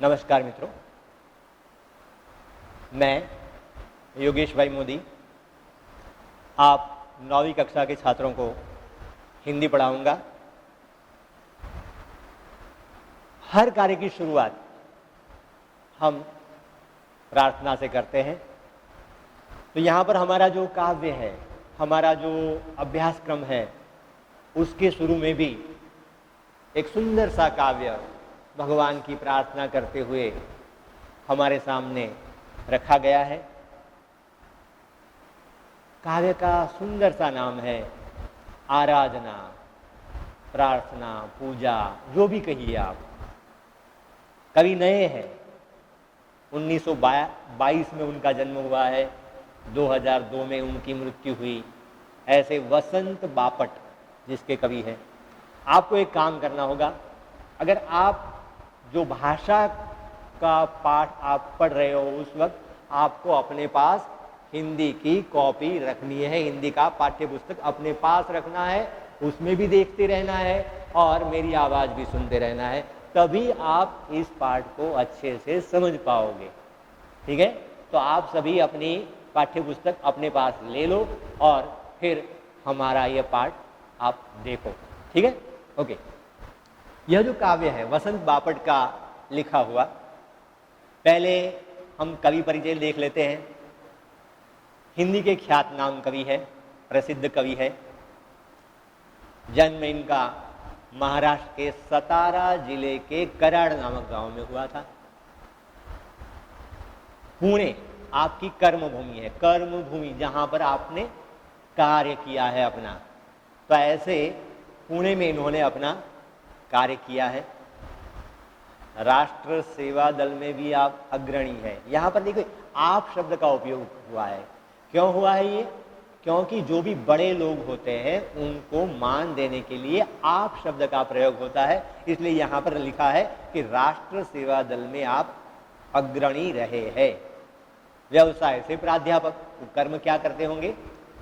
नमस्कार मित्रों, मैं योगेश भाई मोदी आप 9वीं कक्षा के छात्रों को हिंदी पढ़ाऊंगा। हर कार्य की शुरुआत हम प्रार्थना से करते हैं। तो यहाँ पर हमारा जो काव्य है, हमारा जो अभ्यासक्रम है, उसके शुरू में भी एक सुंदर सा काव्य भगवान की प्रार्थना करते हुए हमारे सामने रखा गया है। काव्य का सुंदर सा नाम है आराधना, प्रार्थना, पूजा, जो भी कहिए आप। कवि नए हैं, 1922 में उनका जन्म हुआ है, 2002 में उनकी मृत्यु हुई। ऐसे वसंत बापट जिसके कवि हैं। आपको एक काम करना होगा, अगर आप जो भाषा का पाठ आप पढ़ रहे हो उस वक्त आपको अपने पास हिंदी की कॉपी रखनी है, हिंदी का पाठ्य पुस्तक अपने पास रखना है, उसमें भी देखते रहना है और मेरी आवाज़ भी सुनते रहना है, तभी आप इस पाठ को अच्छे से समझ पाओगे। ठीक है, तो आप सभी अपनी पाठ्य पुस्तक अपने पास ले लो और फिर हमारा ये पाठ आप देखो। ठीक है, ओके। यह जो काव्य है वसंत बापट का लिखा हुआ, पहले हम कवि परिचय देख लेते हैं। हिंदी के ख्यातनाम कवि है, प्रसिद्ध कवि है। जन्म इनका महाराष्ट्र के सतारा जिले के कराड़ नामक गांव में हुआ था। पुणे आपकी कर्मभूमि है, कर्मभूमि जहां पर आपने कार्य किया है अपना। तो ऐसे पुणे में इन्होंने अपना कार्य किया है। राष्ट्र सेवा दल में भी आप अग्रणी है। यहाँ पर देखो आप शब्द का उपयोग हुआ है। क्यों हुआ है ये? क्योंकि जो भी बड़े लोग होते हैं उनको मान देने के लिए आप शब्द का प्रयोग होता है। इसलिए यहाँ पर लिखा है कि राष्ट्र सेवा दल में आप अग्रणी रहे हैं। व्यवसाय से प्राध्यापक, तो कर्म क्या करते होंगे?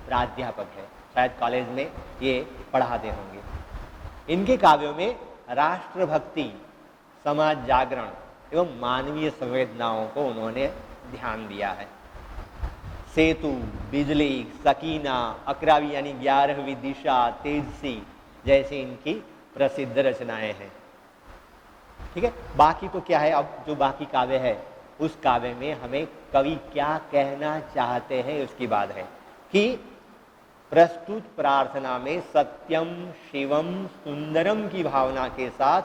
प्राध्यापक है, शायद कॉलेज में ये पढ़ाते होंगे। इनके काव्यों में राष्ट्रभक्ति, समाज जागरण एवं मानवीय संवेदनाओं को उन्होंने ध्यान दिया है। सेतु, बिजली, सकीना, अकरावी यानी 11वीं दिशा, तेजसी जैसी इनकी प्रसिद्ध रचनाएं हैं। ठीक है, बाकी तो क्या है, अब जो बाकी काव्य है उस काव्य में हमें कवि क्या कहना चाहते हैं उसकी बात है कि प्रस्तुत प्रार्थना में सत्यम शिवम सुंदरम की भावना के साथ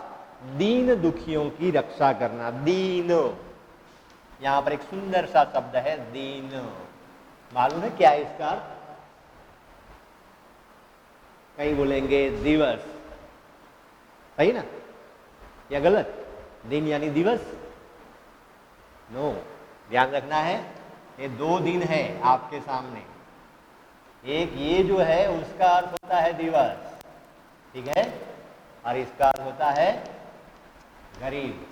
दीन दुखियों की रक्षा करना। दीन, यहां पर एक सुंदर सा शब्द है दीन। मालूम है क्या है इसका? कहीं बोलेंगे दिवस, सही ना या गलत? दिन यानी दिवस? नो, ध्यान रखना है, ये दो दिन है आपके सामने। एक ये जो है उसका अर्थ होता है दिवस, ठीक है, और इसका अर्थ होता है गरीब।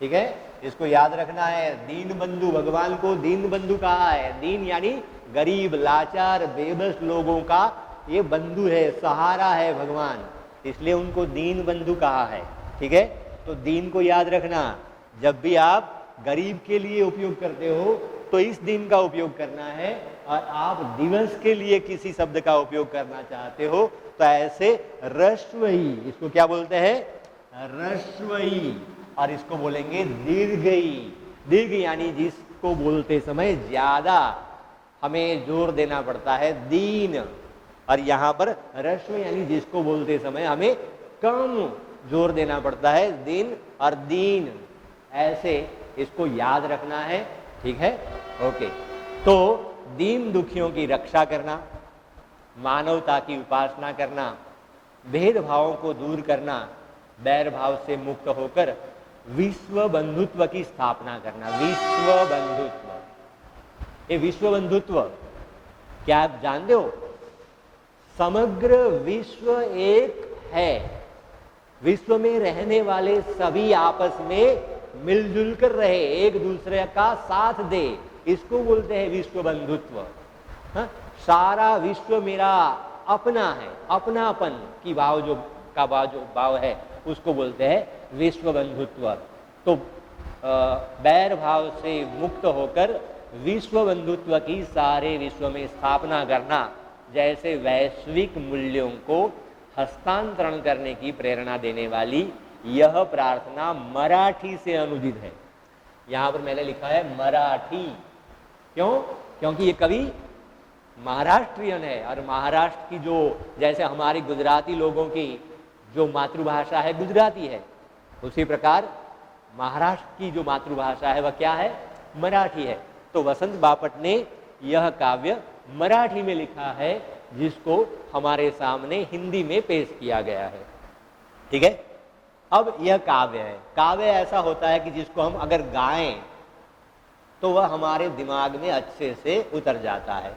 ठीक है, इसको याद रखना है। दीन बंधु, भगवान को दीन बंधु कहा है। दीन यानी गरीब, लाचार, बेबस लोगों का ये बंधु है, सहारा है भगवान, इसलिए उनको दीन बंधु कहा है। ठीक है, तो दीन को याद रखना। जब भी आप गरीब के लिए उपयोग करते हो तो इस दिन का उपयोग करना है, और आप दिवस के लिए किसी शब्द का उपयोग करना चाहते हो तो ऐसे रस्वई, इसको क्या बोलते हैं? रस्वई, और इसको बोलेंगे दीर्घई। दीर्घ यानी जिसको बोलते समय ज्यादा हमें जोर देना पड़ता है, दीन, और यहां पर रस्व यानी जिसको बोलते समय हमें कम जोर देना पड़ता है, दिन और दीन। ऐसे इसको याद रखना है। ठीक है, ओके। तो दीन दुखियों की रक्षा करना, मानवता की उपासना करना, भेदभावों को दूर करना, बैर भाव से मुक्त होकर विश्व बंधुत्व की स्थापना करना। विश्व बंधुत्व, ये विश्व बंधुत्व क्या आप जानते हो? समग्र विश्व एक है, विश्व में रहने वाले सभी आपस में मिलजुल कर रहे, एक दूसरे का साथ दे, इसको बोलते हैं विश्व बंधुत्व। हाँ? सारा विश्व मेरा अपना है, अपनापन की भाव जो भाव है उसको बोलते हैं विश्व बंधुत्व। तो बैर भाव से मुक्त होकर विश्व बंधुत्व की सारे विश्व में स्थापना करना जैसे वैश्विक मूल्यों को हस्तांतरण करने की प्रेरणा देने वाली यह प्रार्थना मराठी से अनुदित है। यहां पर मैंने लिखा है मराठी, क्यों? क्योंकि ये कवि महाराष्ट्रियन है और महाराष्ट्र की जो, जैसे हमारी गुजराती लोगों की जो मातृभाषा है गुजराती है, उसी प्रकार महाराष्ट्र की जो मातृभाषा है वह क्या है? मराठी है। तो वसंत बापट ने यह काव्य मराठी में लिखा है जिसको हमारे सामने हिंदी में पेश किया गया है। ठीक है, अब यह काव्य है। काव्य ऐसा होता है कि जिसको हम अगर गाएं तो वह हमारे दिमाग में अच्छे से उतर जाता है।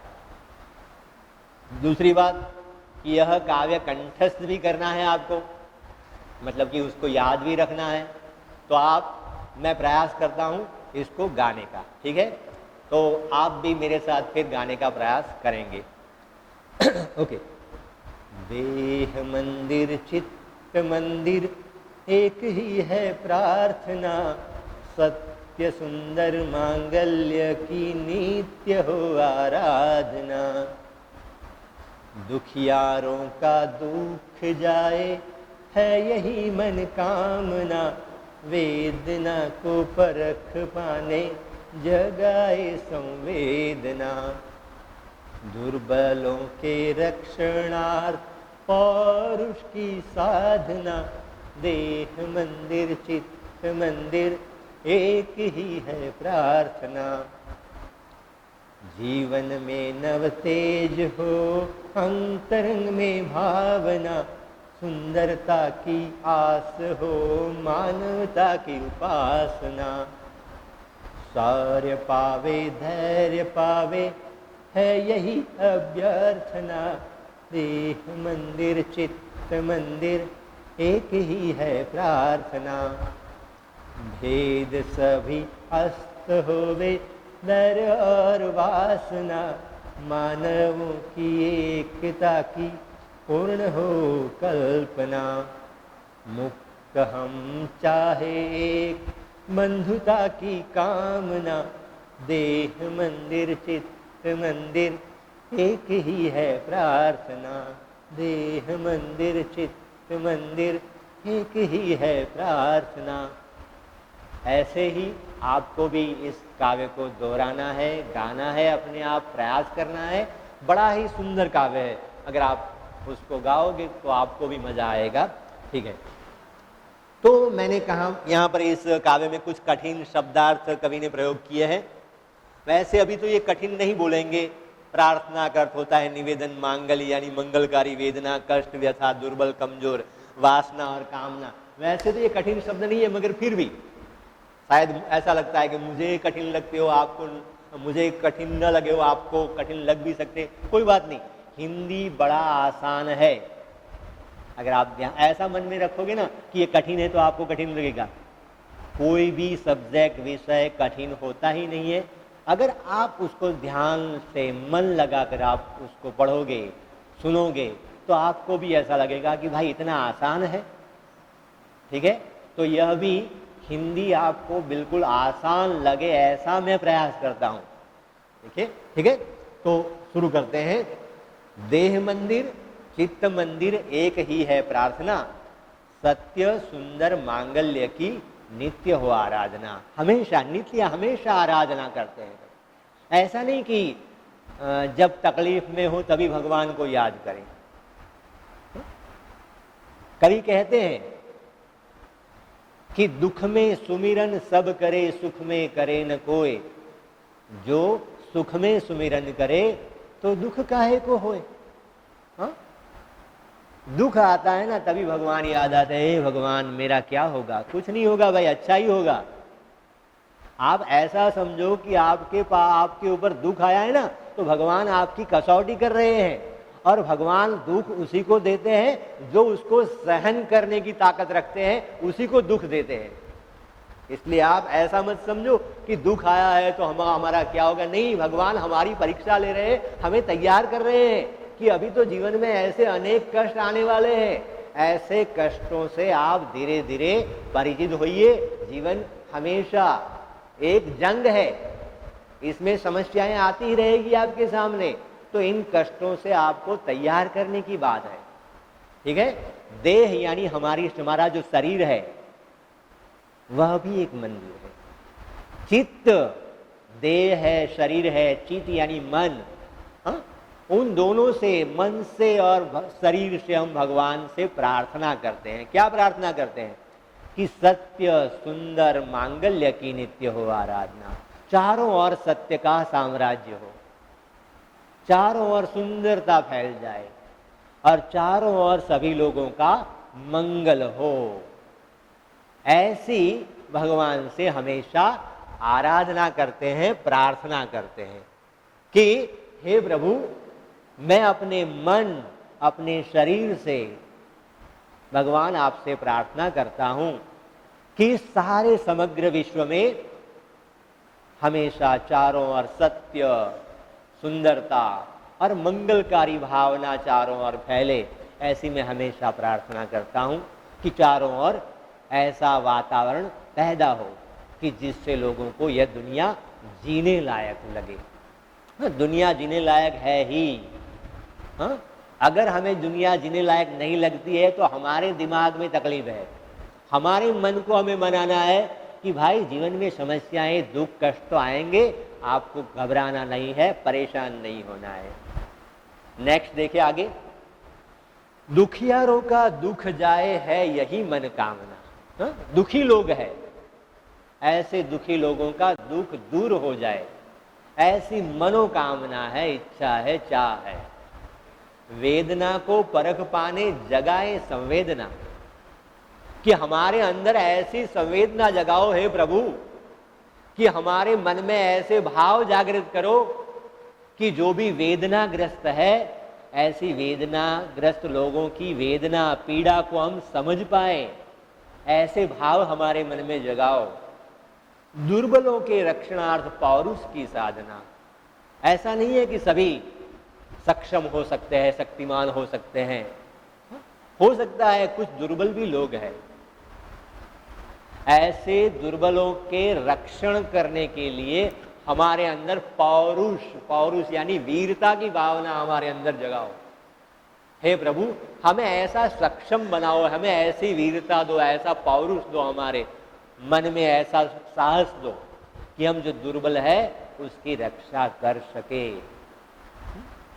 दूसरी बात कि यह काव्य कंठस्थ भी करना है आपको, मतलब कि उसको याद भी रखना है। तो मैं प्रयास करता हूं इसको गाने का, ठीक है? तो आप भी मेरे साथ फिर गाने का प्रयास करेंगे। ओके। देह मंदिर चित्त मंदिर एक ही है प्रार्थना, सत्य सुंदर मांगल्य की नित्य हो आराधना। दुखियारों का दुख जाए है यही मन कामना, वेदना को परख पाने जगाए संवेदना। दुर्बलों के रक्षणार्थ पौरुष की साधना, देह मंदिर चित्त मंदिर एक ही है प्रार्थना। जीवन में नव तेज हो अंतरंग में भावना, सुंदरता की आस हो मानवता की उपासना। शौर्य पावे धैर्य पावे है यही अभ्यर्थना, देह मंदिर चित्त मंदिर एक ही है प्रार्थना। भेद सभी अस्त होवे नर और वासना, मानवों की एकता की पूर्ण हो कल्पना। मुक्त हम चाहे एक बंधुता की कामना, देह मंदिर चित्त मंदिर एक ही है प्रार्थना, देह मंदिर चित्त मंदिर एक ही है प्रार्थना। ऐसे ही आपको भी इस काव्य को दोहराना है, गाना है, अपने आप प्रयास करना है। बड़ा ही सुंदर काव्य है, अगर आप उसको गाओगे तो आपको भी मजा आएगा। ठीक है, तो मैंने कहा यहाँ पर इस काव्य में कुछ कठिन शब्दार्थ कवि ने प्रयोग किए हैं। वैसे अभी तो ये कठिन नहीं बोलेंगे। प्रार्थना का अर्थ होता है निवेदन, मांगल्य यानी मंगलकारी, वेदना, कष्ट, व्यथा, दुर्बल, कमजोर, वासना और कामना। वैसे तो ये कठिन शब्द नहीं है, मगर फिर भी शायद ऐसा लगता है कि मुझे कठिन लगते हो, आपको मुझे कठिन न लगे हो, आपको कठिन लग भी सकते। कोई बात नहीं, हिंदी बड़ा आसान है। अगर आप ऐसा मन में रखोगे ना कि ये कठिन है तो आपको कठिन लगेगा। कोई भी सब्जेक्ट विषय कठिन होता ही नहीं है। अगर आप उसको ध्यान से मन लगाकर आप उसको पढ़ोगे, सुनोगे, तो आपको भी ऐसा लगेगा कि भाई इतना आसान है। ठीक है, तो यह भी हिंदी आपको बिल्कुल आसान लगे ऐसा मैं प्रयास करता हूं। ठीक है, ठीक है, तो शुरू करते हैं। देह मंदिर चित्त मंदिर एक ही है प्रार्थना, सत्य सुंदर मांगल्य की नित्य हो आराधना। हमेशा नित्य, हमेशा आराधना करते हैं। ऐसा नहीं कि जब तकलीफ में हो तभी भगवान को याद करें। कवि कहते हैं कि दुख में सुमिरन सब करे, सुख में करे न कोय। जो सुख में सुमिरन करे तो दुख काहे को होए। हाँ? दुख आता है ना तभी भगवान याद आते हैं। हे भगवान मेरा क्या होगा? कुछ नहीं होगा भाई, अच्छा ही होगा। आप ऐसा समझो कि आपके ऊपर दुख आया है ना तो भगवान आपकी कसौटी कर रहे हैं, और भगवान दुख उसी को देते हैं जो उसको सहन करने की ताकत रखते हैं, उसी को दुख देते हैं। इसलिए आप ऐसा मत समझो कि दुख आया है तो हमारा क्या होगा। नहीं, भगवान हमारी परीक्षा ले रहे हैं, हमें तैयार कर रहे हैं कि अभी तो जीवन में ऐसे अनेक कष्ट आने वाले हैं। ऐसे कष्टों से आप धीरे धीरे परिचित होइए, जीवन हमेशा एक जंग है, इसमें समस्याएं आती ही रहेगी आपके सामने, तो इन कष्टों से आपको तैयार करने की बात है। ठीक है, देह यानी हमारा जो शरीर है वह भी एक मंदिर है। चित्त, देह है, शरीर है, चित्त यानी मन, हाँ? उन दोनों से, मन से और शरीर से हम भगवान से प्रार्थना करते हैं। क्या प्रार्थना करते हैं? कि सत्य सुंदर मांगल्य की नित्य हो आराधना, चारों ओर सत्य का साम्राज्य हो, चारों ओर सुंदरता फैल जाए और चारों ओर सभी लोगों का मंगल हो। ऐसी भगवान से हमेशा आराधना करते हैं, प्रार्थना करते हैं कि हे प्रभु, मैं अपने मन, अपने शरीर से भगवान आपसे प्रार्थना करता हूं कि सारे समग्र विश्व में हमेशा चारों ओर सत्य, सुंदरता और मंगलकारी भावना चारों ओर फैले। ऐसी मैं हमेशा प्रार्थना करता हूं कि चारों ओर ऐसा वातावरण पैदा हो कि जिससे लोगों को यह दुनिया जीने लायक लगे। दुनिया जीने लायक है ही, हाँ? अगर हमें दुनिया जीने लायक नहीं लगती है तो हमारे दिमाग में तकलीफ है। हमारे मन को हमें मनाना है कि भाई जीवन में समस्याएं, दुख, कष्ट तो आएंगे, आपको घबराना नहीं है, परेशान नहीं होना है। नेक्स्ट देखिए आगे, दुखियारों का दुख जाए है यही मन कामना। हाँ? दुखी लोग हैं, ऐसे दुखी लोगों का दुख दूर हो जाए, ऐसी मनोकामना है, इच्छा है, चाह है। वेदना को परख पाने जगाए संवेदना, कि हमारे अंदर ऐसी संवेदना जगाओ हे प्रभु कि हमारे मन में ऐसे भाव जागृत करो कि जो भी वेदनाग्रस्त है, ऐसी वेदनाग्रस्त लोगों की वेदना, पीड़ा को हम समझ पाए, ऐसे भाव हमारे मन में जगाओ। दुर्बलों के रक्षणार्थ पौरुष की साधना। ऐसा नहीं है कि सभी सक्षम हो सकते हैं, शक्तिमान हो सकते हैं, हो सकता है कुछ दुर्बल भी लोग हैं। ऐसे दुर्बलों के रक्षण करने के लिए हमारे अंदर पौरुष, पौरुष यानी वीरता की भावना हमारे अंदर जगाओ। हे प्रभु, हमें ऐसा सक्षम बनाओ, हमें ऐसी वीरता दो, ऐसा पौरुष दो, हमारे मन में ऐसा साहस दो कि हम जो दुर्बल है उसकी रक्षा कर सके।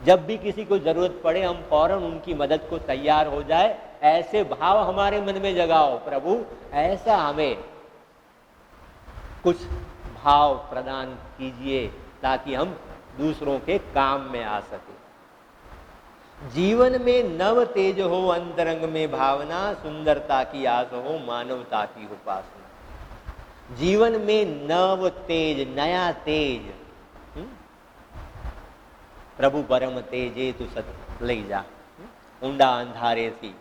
जब भी किसी को जरूरत पड़े हम फौरन उनकी मदद को तैयार हो जाए, ऐसे भाव हमारे मन में जगाओ प्रभु। ऐसा हमें कुछ भाव प्रदान कीजिए ताकि हम दूसरों के काम में आ सके। जीवन में नव तेज हो, अंतरंग में भावना, सुंदरता की आस हो, मानवता की उपासना। जीवन में नव तेज, नया तेज, प्रभु परम तेजे तू सत ले जा, ऊंडा अंधारे थी।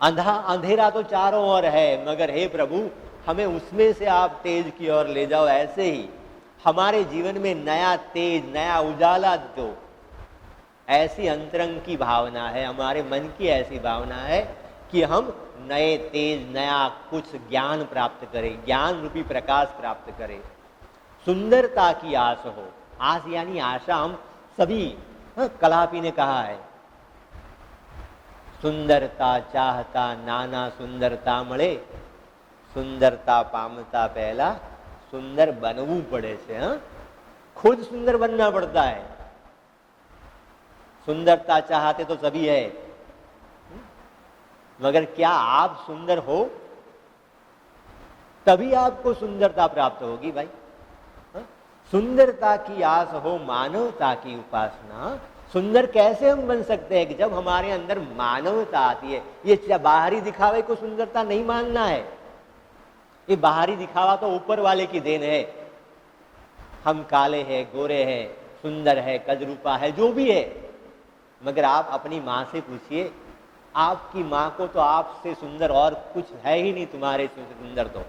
अंधेरा तो चारों ओर है, मगर हे प्रभु हमें उसमें से आप तेज की ओर ले जाओ। ऐसे ही हमारे जीवन में नया तेज, नया उजाला दो। ऐसी अंतरंग की भावना है, हमारे मन की ऐसी भावना है कि हम नए तेज, नया कुछ ज्ञान प्राप्त करें, ज्ञान रूपी प्रकाश प्राप्त करें। सुंदरता की आस हो, आस यानी आशा। हम सभी, कलापी ने कहा है, सुंदरता चाहता नाना सुंदरता मळे, सुंदरता पामता पहला सुंदर बनवू पड़े से। खुद सुंदर बनना पड़ता है। सुंदरता चाहते तो सभी है, मगर क्या आप सुंदर हो तभी आपको सुंदरता प्राप्त होगी भाई। सुंदरता की आस हो, मानवता की उपासना। सुंदर कैसे हम बन सकते हैं कि जब हमारे अंदर मानवता आती है। ये बाहरी दिखावे को सुंदरता नहीं मानना है। ये बाहरी दिखावा तो ऊपर वाले की देन है। हम काले हैं, गोरे हैं, सुंदर है, कदरूपा है, जो भी है, मगर आप अपनी माँ से पूछिए, आपकी माँ को तो आपसे सुंदर और कुछ है ही नहीं। तुम्हारे सुंदर तो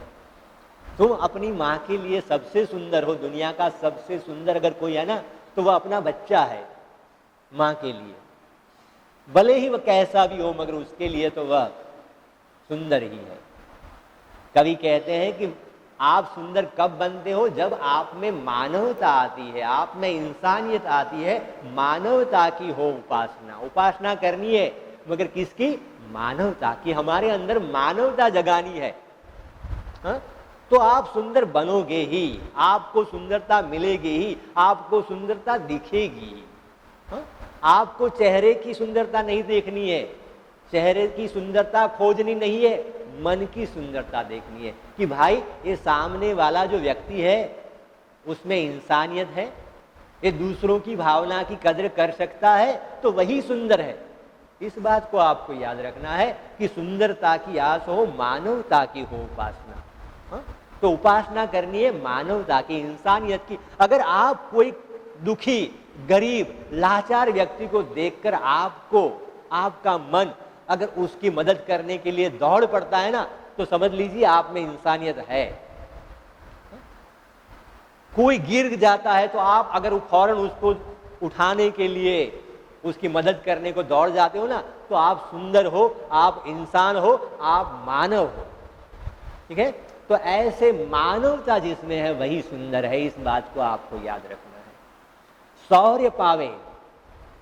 तुम अपनी माँ के लिए सबसे सुंदर हो। दुनिया का सबसे सुंदर अगर कोई है ना तो वह अपना बच्चा है माँ के लिए। भले ही वह कैसा भी हो, मगर उसके लिए तो वह सुंदर ही है। कवि कहते हैं कि आप सुंदर कब बनते हो, जब आप में मानवता आती है, आप में इंसानियत आती है, मानवता की हो उपासना। उपासना करनी है मगर किसकी? मानवता की। हमारे अंदर मानवता जगानी है, हा? तो आप सुंदर बनोगे ही, आपको सुंदरता मिलेगी ही, आपको सुंदरता दिखेगी। हा? आपको चेहरे की सुंदरता नहीं देखनी है, चेहरे की सुंदरता खोजनी नहीं है, मन की सुंदरता देखनी है कि भाई ये सामने वाला जो व्यक्ति है उसमें इंसानियत है, ये दूसरों की भावना की कदर कर सकता है, तो वही सुंदर है। इस बात को आपको याद रखना है कि सुंदरता की आस हो, मानवता की हो उपासना। हाँ? तो उपासना करनी है मानवता की, इंसानियत की। अगर आप कोई दुखी, गरीब, लाचार व्यक्ति को देखकर आपको, आपका मन अगर उसकी मदद करने के लिए दौड़ पड़ता है ना, तो समझ लीजिए आप में इंसानियत है। कोई गिर जाता है तो आप अगर फौरन उसको उठाने के लिए, उसकी मदद करने को दौड़ जाते हो ना, तो आप सुंदर हो, आप इंसान हो, आप मानव हो। ठीक है? तो ऐसे मानवता जिसमें है वही सुंदर है, इस बात को आपको याद रखना है। शौर्य पावे,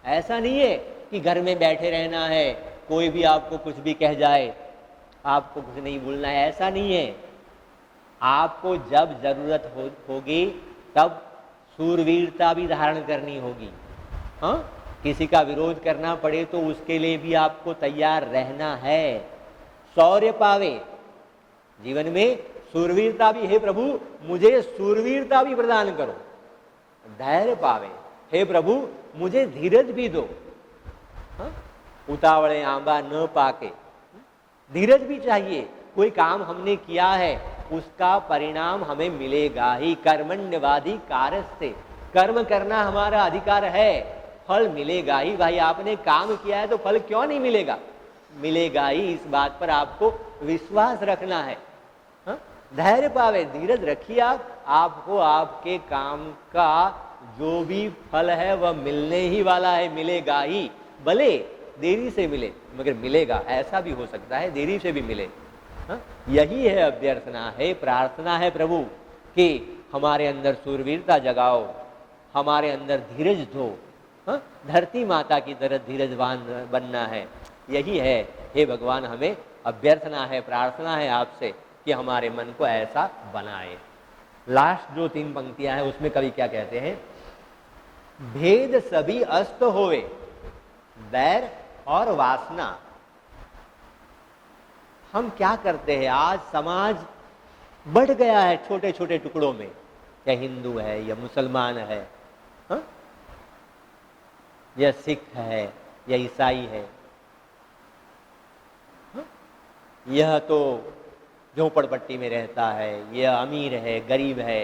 ऐसा नहीं है कि घर में बैठे रहना है, कोई भी आपको कुछ भी कह जाए आपको कुछ नहीं बोलना है, ऐसा नहीं है। आपको जब जरूरत होगी तब शूरवीरता भी धारण करनी होगी। हाँ, किसी का विरोध करना पड़े तो उसके लिए भी आपको तैयार रहना है। शौर्य पावे, जीवन में शूरवीरता भी, हे प्रभु मुझे शूरवीरता भी प्रदान करो। धैर्य पावे, हे प्रभु मुझे धीरज भी दो। हाँ? उतावले आंबा न पाके, धीरज भी चाहिए। कोई काम हमने किया है उसका परिणाम हमें मिलेगा ही। कर्मण्यवादी कारस्ते, कर्म करना हमारा अधिकार है, फल मिलेगा ही। भाई आपने काम किया है तो फल क्यों नहीं मिलेगा? मिलेगा ही, इस बात पर आपको विश्वास रखना है। हाँ? धैर्य पावे, धीरज रखिए आपको आपके काम का जो भी फल है वह मिलने ही वाला है, मिलेगा ही। भले देरी से मिले मगर मिलेगा। ऐसा भी हो सकता है देरी से भी मिले। हा? यही है अभ्यर्थना है, प्रार्थना है प्रभु कि हमारे अंदर शूरवीरता जगाओ, हमारे अंदर धीरज दो। हा? धरती माता की तरह धीरजवान बनना है। यही है हे भगवान, हमें अभ्यर्थना है, प्रार्थना है आपसे कि हमारे मन को ऐसा बनाए। लास्ट जो 3 पंक्तियां हैं उसमें कवि क्या कहते हैं? भेद सभी अस्त होवे, बैर और वासना। हम क्या करते हैं, आज समाज बढ़ गया है छोटे छोटे टुकड़ों में, या हिंदू है या मुसलमान है, हा? या सिख है या ईसाई है, हा? यह तो झोपड़पट्टी में रहता है, यह अमीर है, गरीब है।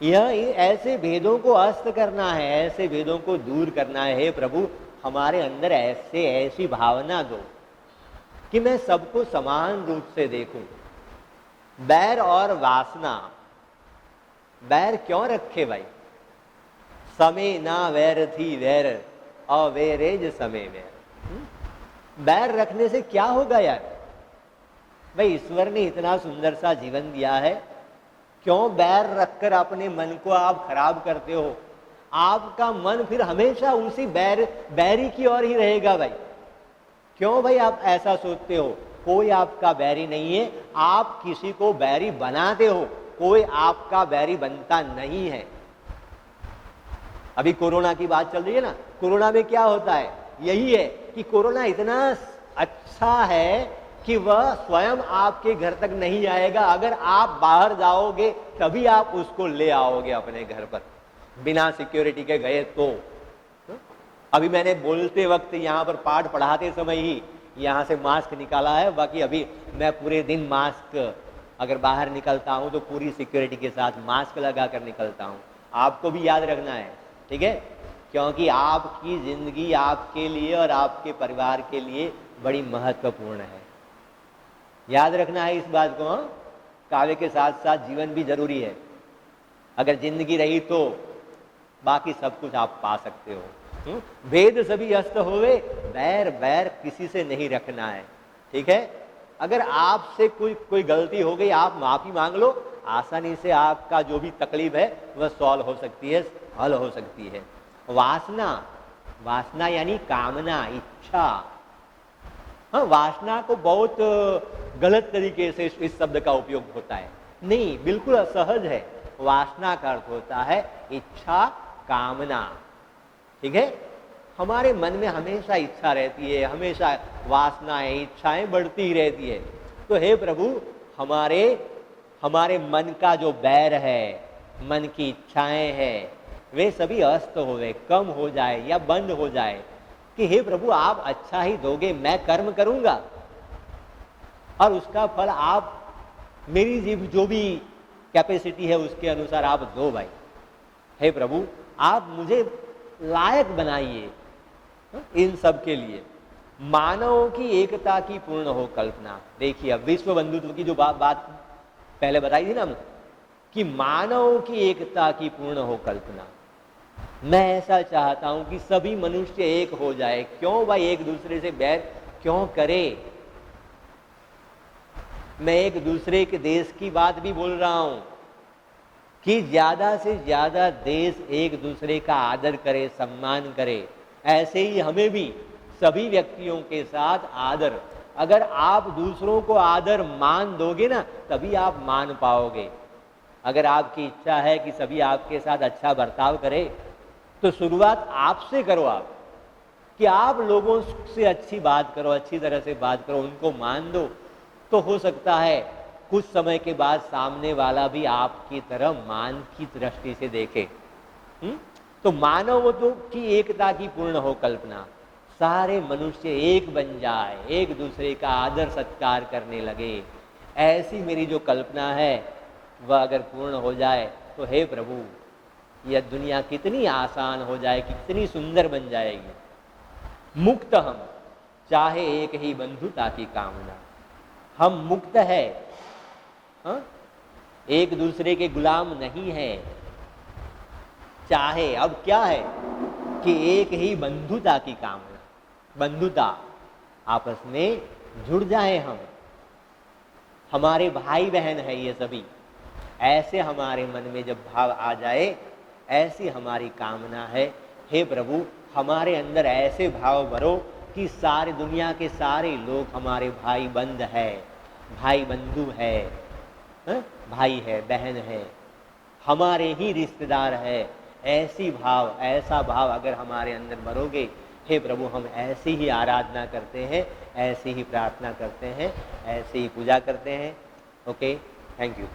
यह ऐसे भेदों को अस्त करना है, ऐसे भेदों को दूर करना है। हे प्रभु हमारे अंदर ऐसी भावना दो कि मैं सबको समान रूप से देखूं। बैर और वासना, बैर क्यों रखे भाई? समय ना वैर थी वैर, अवैरेज समय वैर। बैर रखने से क्या होगा यार? भाई ईश्वर ने इतना सुंदर सा जीवन दिया है, क्यों बैर रखकर अपने मन को आप खराब करते हो? आपका मन फिर हमेशा उसी बैरी की ओर ही रहेगा भाई। क्यों भाई आप ऐसा सोचते हो? कोई आपका बैरी नहीं है, आप किसी को बैरी बनाते हो, कोई आपका बैरी बनता नहीं है। अभी कोरोना की बात चल रही है ना, कोरोना में क्या होता है? यही है कि कोरोना इतना अच्छा है कि वह स्वयं आपके घर तक नहीं आएगा। अगर आप बाहर जाओगे तभी आप उसको ले आओगे अपने घर पर, बिना सिक्योरिटी के गए तो। अभी मैंने बोलते वक्त यहाँ पर पाठ पढ़ाते समय ही यहाँ से मास्क निकाला है, बाकी अभी मैं पूरे दिन मास्क, अगर बाहर निकलता हूँ तो पूरी सिक्योरिटी के साथ मास्क लगा कर निकलता हूँ। आपको भी याद रखना है, ठीक है? क्योंकि आपकी जिंदगी आपके लिए और आपके परिवार के लिए बड़ी महत्वपूर्ण है। याद रखना है इस बात को। काव्य के साथ साथ जीवन भी जरूरी है। अगर जिंदगी रही तो बाकी सब कुछ आप पा सकते हो। भेद सभी अस्त होवे, बैर बैर किसी से नहीं रखना है, ठीक है? अगर आपसे कोई गलती हो गई, आप माफी मांग लो, आसानी से आपका जो भी तकलीफ है वह सॉल्व हो सकती है, हल हो सकती है। वासना, वासना यानी कामना, इच्छा। हाँ, वासना को बहुत गलत तरीके से इस शब्द का उपयोग होता है। नहीं, बिल्कुल असहज है। वासना का अर्थ होता है इच्छा, कामना। ठीक है, हमारे मन में हमेशा इच्छा रहती है, हमेशा वासनाएं, इच्छाएं बढ़ती ही रहती है। तो हे प्रभु, हमारे मन का जो बैर है, मन की इच्छाएं हैं, वे सभी अस्त हो गए, कम हो जाए या बंद हो जाए। कि हे प्रभु, आप अच्छा ही दोगे, मैं कर्म करूंगा और उसका फल आप, मेरी जो भी कैपेसिटी है उसके अनुसार आप दो भाई। हे प्रभु, आप मुझे लायक बनाइए इन सब के लिए। मानव की एकता की पूर्ण हो कल्पना। देखिए, अब विश्व बंधुत्व की जो बात पहले बताई थी ना हम, कि मानव की एकता की पूर्ण हो कल्पना। मैं ऐसा चाहता हूं कि सभी मनुष्य एक हो जाए। क्यों भाई एक दूसरे से बैर क्यों करे? मैं एक दूसरे के देश की बात भी बोल रहा हूं कि ज्यादा से ज्यादा देश एक दूसरे का आदर करे, सम्मान करे। ऐसे ही हमें भी सभी व्यक्तियों के साथ आदर, अगर आप दूसरों को आदर मान दोगे ना, तभी आप मान पाओगे। अगर आपकी इच्छा है कि सभी आपके साथ अच्छा बर्ताव करें, तो शुरुआत आपसे करो। आप कि आप लोगों से अच्छी बात करो, अच्छी तरह से बात करो, उनको मान दो। तो हो सकता है कुछ समय के बाद सामने वाला भी आपकी तरह मान की दृष्टि से देखे। तो मानवत्व की एकता की पूर्ण हो कल्पना। सारे मनुष्य एक बन जाए, एक दूसरे का आदर सत्कार करने लगे, ऐसी मेरी जो कल्पना है वह अगर पूर्ण हो जाए तो हे प्रभु, यह दुनिया कितनी आसान हो जाए, कितनी सुंदर बन जाएगी। मुक्त हम, चाहे एक ही बंधुता की कामना। हम मुक्त है, हाँ? एक दूसरे के गुलाम नहीं है। चाहे अब क्या है कि एक ही बंधुता की कामना, बंधुता, आपस में जुड़ जाए हम, हमारे भाई बहन है ये सभी। ऐसे हमारे मन में जब भाव आ जाए, ऐसी हमारी कामना है। हे प्रभु, हमारे अंदर ऐसे भाव भरो कि सारी दुनिया के सारे लोग हमारे भाई बंद है, भाई बंधु है, भाई है, बहन है, हमारे ही रिश्तेदार है। ऐसी भाव, ऐसा भाव अगर हमारे अंदर भरोगे, हे प्रभु, हम ऐसी ही आराधना करते हैं, ऐसी ही प्रार्थना करते हैं, ऐसे ही पूजा करते हैं। Okay, thank you.